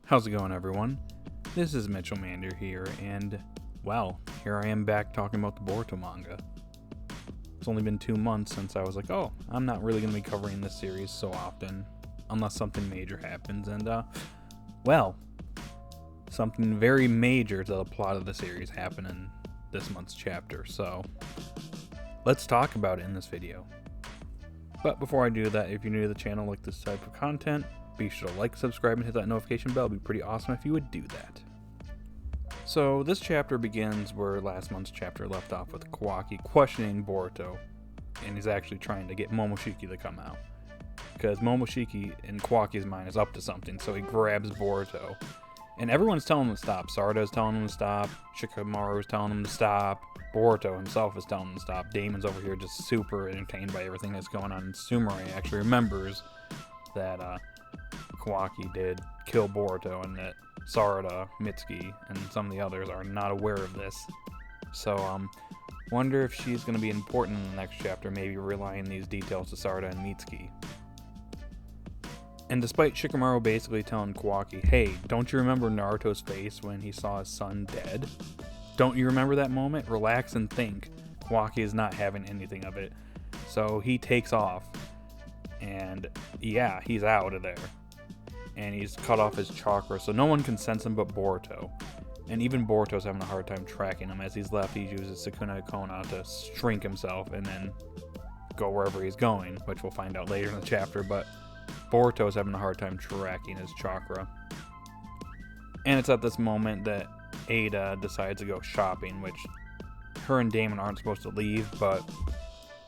How's it going, everyone? This is Mitchell Mander here, and, well, here I am back talking about the Boruto manga. It's only been 2 months since I was like, oh, I'm not really going to be covering this series so often, unless something major happens, and, well, something very major to the plot of the series happened in this month's chapter, so let's talk about it in this video. But before I do that, if you're new to the channel, like this type of content, be sure to like, subscribe, and hit that notification bell. It'd be pretty awesome if you would do that. So this chapter begins where last month's chapter left off with Kawaki questioning Boruto, and he's actually trying to get Momoshiki to come out. Because Momoshiki, in Kawaki's mind, is up to something, so he grabs Boruto. And everyone's telling him to stop. Sarada's telling him to stop, Shikamaru's telling him to stop, Boruto himself is telling him to stop. Damon's over here just super entertained by everything that's going on, and Sumire actually remembers that, Kawaki did kill Boruto, and that Sarada, Mitsuki, and some of the others are not aware of this. So, wonder if she's going to be important in the next chapter, maybe relaying these details to Sarada and Mitsuki. And despite Shikamaru basically telling Kawaki, hey, don't you remember Naruto's face when he saw his son dead? Don't you remember that moment? Relax and think. Kawaki is not having anything of it. So he takes off, and yeah, he's out of there. And he's cut off his chakra, so no one can sense him but Boruto. And even Boruto's having a hard time tracking him. As he's left, he uses Sukuna Kono to shrink himself and then go wherever he's going, which we'll find out later in the chapter, but Boruto's having a hard time tracking his chakra. And it's at this moment that Ada decides to go shopping, which her and Damon aren't supposed to leave, but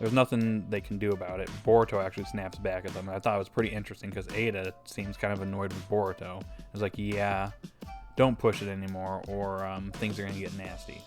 there's nothing they can do about it. Boruto actually snaps back at them, and I thought it was pretty interesting because Ada seems kind of annoyed with Boruto. It's like, yeah, don't push it anymore, or things are going to get nasty.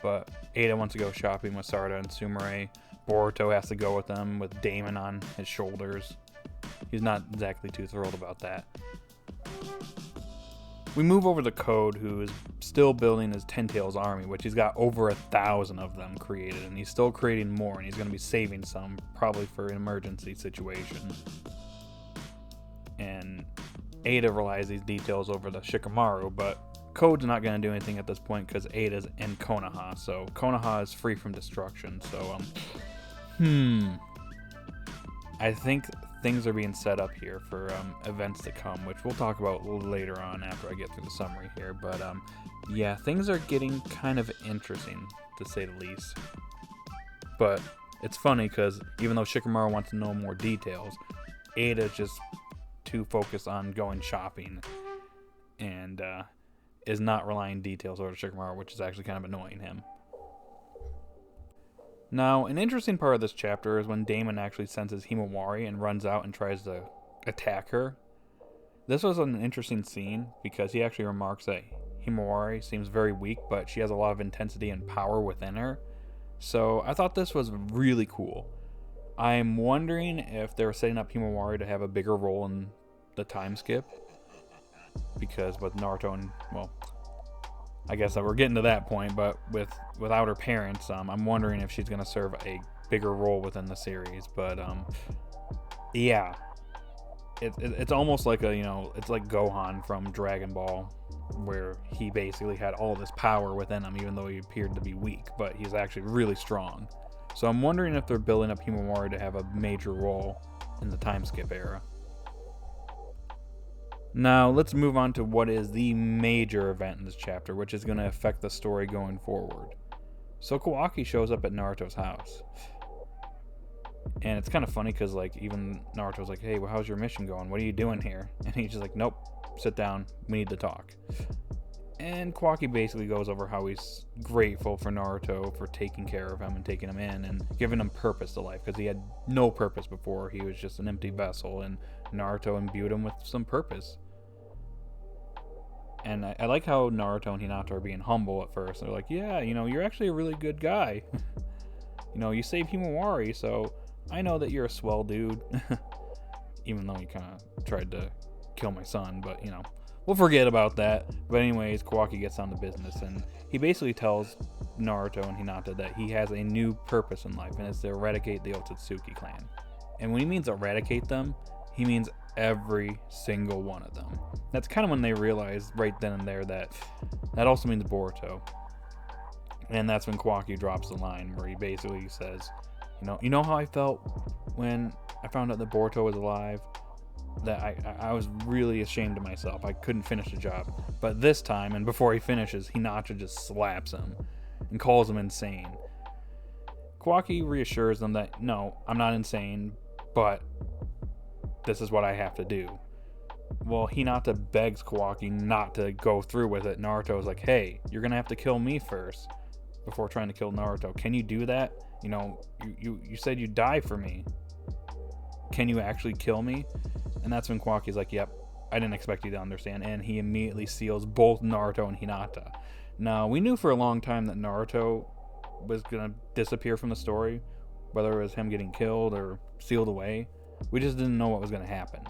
But Ada wants to go shopping with Sarada and Sumire. Boruto has to go with them with Damon on his shoulders. He's not exactly too thrilled about that. We move over to Code, who is still building his Ten Tails army, which he's got over 1,000 of them created, and he's still creating more, and he's going to be saving some, probably for an emergency situation. And Ada relies these details over to Shikamaru, but Code's not going to do anything at this point because Ada's in Konoha, so Konoha is free from destruction, so, I think things are being set up here for events to come, which we'll talk about later on after I get through the summary here. But yeah, things are getting kind of interesting, to say the least. But it's funny because even though Shikamaru wants to know more details, Ada's just too focused on going shopping and is not relying details over Shikamaru, which is actually kind of annoying him. Now, an interesting part of this chapter is when Damon actually senses Himawari and runs out and tries to attack her. This was an interesting scene because he actually remarks that Himawari seems very weak, but she has a lot of intensity and power within her. So I thought this was really cool. I'm wondering if they're setting up Himawari to have a bigger role in the time skip. Because with Naruto and, well, I guess that we're getting to that point, but without her parents, I'm wondering if she's going to serve a bigger role within the series. But yeah, it's almost like it's like Gohan from Dragon Ball, where he basically had all this power within him, even though he appeared to be weak, but he's actually really strong. So I'm wondering if they're building up Himawari to have a major role in the time skip era. Now, let's move on to what is the major event in this chapter, which is going to affect the story going forward. So Kawaki shows up at Naruto's house. And it's kind of funny because, like, even Naruto's like, hey, well, how's your mission going? What are you doing here? And he's just like, nope, sit down. We need to talk. And Kawaki basically goes over how he's grateful for Naruto for taking care of him and taking him in and giving him purpose to life, because he had no purpose before. He was just an empty vessel, and Naruto imbued him with some purpose. And I like how Naruto and Hinata are being humble at first. They're like, yeah, you're actually a really good guy. You saved Himawari, so I know that you're a swell dude. Even though he kind of tried to kill my son, but, we'll forget about that. But anyways, Kawaki gets down to business, and he basically tells Naruto and Hinata that he has a new purpose in life, and it's to eradicate the Otsutsuki clan. And when he means eradicate them, he means every single one of them. That's kind of when they realized right then and there that also means Boruto. And that's when Kawaki drops the line where he basically says, you know how I felt when I found out that Boruto was alive? That I was really ashamed of myself. I couldn't finish the job. But this time, and before he finishes, Hinata just slaps him and calls him insane. Kawaki reassures them that, no, I'm not insane, but this is what I have to do. Well, Hinata begs Kawaki not to go through with it. Naruto's like, hey, you're going to have to kill me first before trying to kill Naruto. Can you do that? You said you'd die for me. Can you actually kill me? And that's when Kawaki's like, yep, I didn't expect you to understand. And he immediately seals both Naruto and Hinata. Now, we knew for a long time that Naruto was going to disappear from the story, whether it was him getting killed or sealed away. We just didn't know what was going to happen.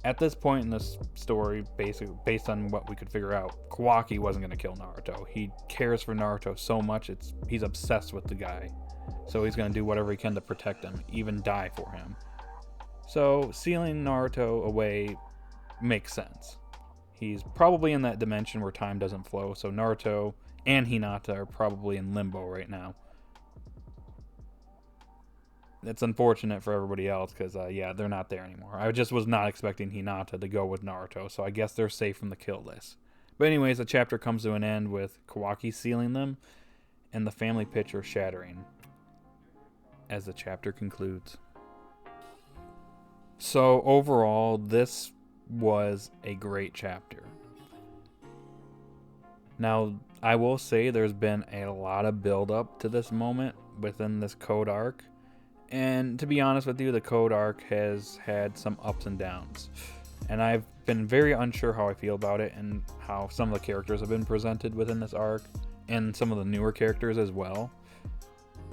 At this point in this story, basically based on what we could figure out, Kawaki wasn't going to kill Naruto. He cares for Naruto so much, he's obsessed with the guy. So he's going to do whatever he can to protect him, even die for him. So sealing Naruto away makes sense. He's probably in that dimension where time doesn't flow, so Naruto and Hinata are probably in limbo right now. It's unfortunate for everybody else because, they're not there anymore. I just was not expecting Hinata to go with Naruto, so I guess they're safe from the kill list. But anyways, the chapter comes to an end with Kawaki sealing them and the family picture shattering as the chapter concludes. So overall, this was a great chapter. Now, I will say there's been a lot of build up to this moment within this Code arc. And to be honest with you, the Code arc has had some ups and downs. And I've been very unsure how I feel about it and how some of the characters have been presented within this arc and some of the newer characters as well.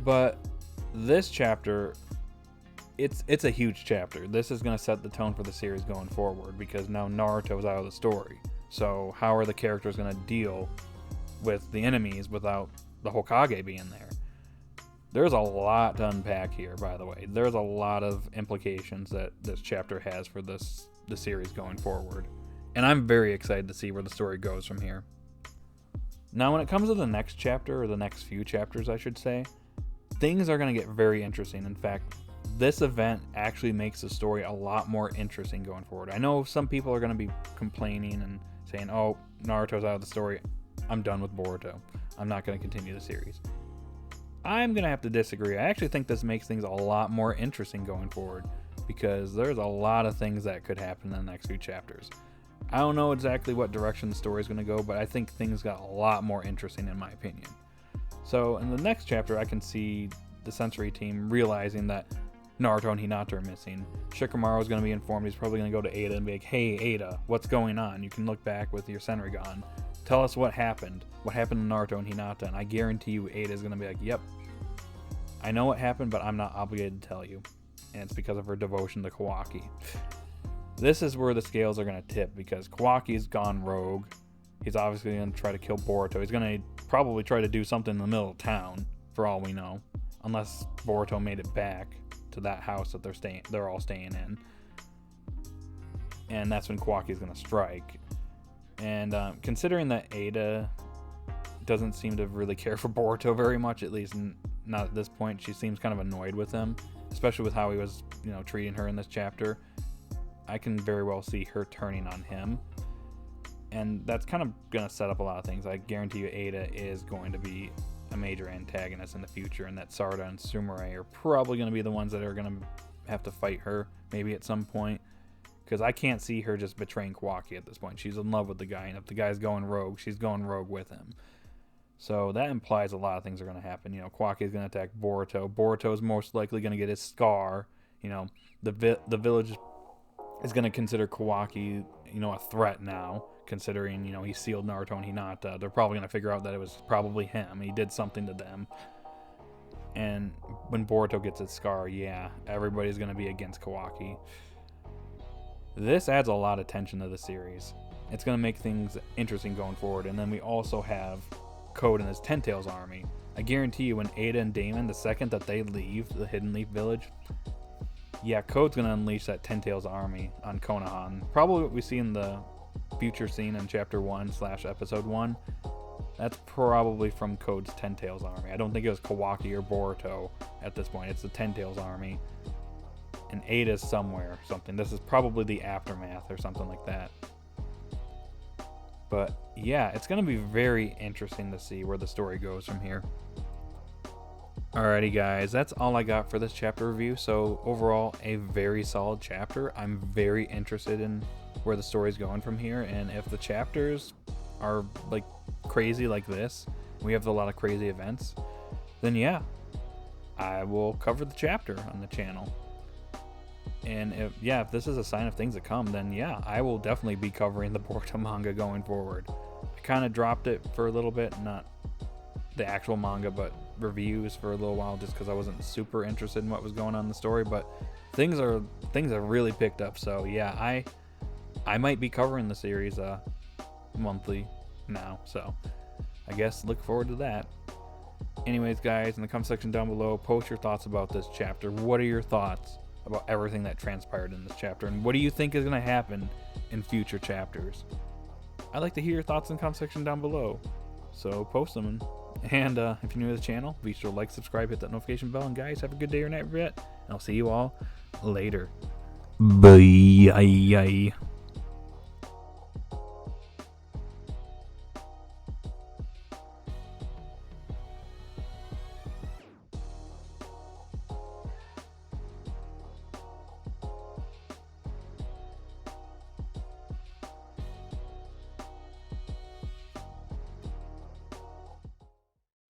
But this chapter, it's a huge chapter. This is going to set the tone for the series going forward because now Naruto's out of the story. So how are the characters going to deal with the enemies without the Hokage being there? There's a lot to unpack here, by the way. There's a lot of implications that this chapter has for the series going forward. And I'm very excited to see where the story goes from here. Now, when it comes to the next chapter, or the next few chapters, I should say, things are going to get very interesting. In fact, this event actually makes the story a lot more interesting going forward. I know some people are going to be complaining and saying, oh, Naruto's out of the story. I'm done with Boruto. I'm not going to continue the series. I'm going to have to disagree. I actually think this makes things a lot more interesting going forward because there's a lot of things that could happen in the next few chapters. I don't know exactly what direction the story is going to go, but I think things got a lot more interesting in my opinion. So in the next chapter, I can see the Sensory team realizing that Naruto and Hinata are missing. Shikamaru is going to be informed. He's probably going to go to Ada and be like, hey, Ada, what's going on? You can look back with your Senrigan. Tell us what happened. What happened to Naruto and Hinata? And I guarantee you Ada is going to be like, yep, I know what happened, but I'm not obligated to tell you. And it's because of her devotion to Kawaki. This is where the scales are going to tip because Kawaki's gone rogue. He's obviously going to try to kill Boruto. He's going to probably try to do something in the middle of town, for all we know. Unless Boruto made it back to that house that they're all staying in. And that's when Kawaki's going to strike. And considering that Ada doesn't seem to really care for Boruto very much, at least not at this point, she seems kind of annoyed with him, especially with how he was, treating her in this chapter. I can very well see her turning on him. And that's kind of going to set up a lot of things. I guarantee you Ada is going to be a major antagonist in the future, and that Sarada and Sumire are probably going to be the ones that are going to have to fight her maybe at some point. Because I can't see her just betraying Kawaki at this point. She's in love with the guy, and if the guy's going rogue, she's going rogue with him. So that implies a lot of things are going to happen. Kawaki is going to attack Boruto. Boruto is most likely going to get his scar. The village is going to consider Kawaki, a threat now, considering, he sealed Naruto and Hinata. They're probably going to figure out that it was probably him. He did something to them. And when Boruto gets his scar, everybody's going to be against Kawaki. This adds a lot of tension to the series. It's going to make things interesting going forward. And then we also have Code and his Ten Tails army. I guarantee you when Ada and Damon, the second that they leave the Hidden Leaf Village, yeah, Code's gonna unleash that Ten Tails army on Konoha. Probably what we see in the future scene in Chapter 1/Episode 1. That's probably from Code's Ten Tails army. I don't think it was Kawaki or Boruto at this point. It's the Ten Tails army. And Ada's somewhere or something. This is probably the aftermath or something like that. But yeah, it's going to be very interesting to see where the story goes from here. Alrighty guys, that's all I got for this chapter review. So overall, a very solid chapter. I'm very interested in where the story's going from here. And if the chapters are like crazy like this, we have a lot of crazy events, then yeah, I will cover the chapter on the channel. And if this is a sign of things to come, then yeah, I will definitely be covering the Boruto manga going forward. I kind of dropped it for a little bit, not the actual manga, but reviews for a little while, just because I wasn't super interested in what was going on in the story. But things have really picked up. So yeah, I might be covering the series monthly now. So I guess look forward to that. Anyways, guys, in the comment section down below, post your thoughts about this chapter. What are your thoughts about everything that transpired in this chapter, and what do you think is going to happen in future chapters? I'd like to hear your thoughts in the comment section down below, so post them. And if you're new to the channel, be sure to like, subscribe, hit that notification bell, and guys, have a good day or night yet, and I'll see you all later. Bye.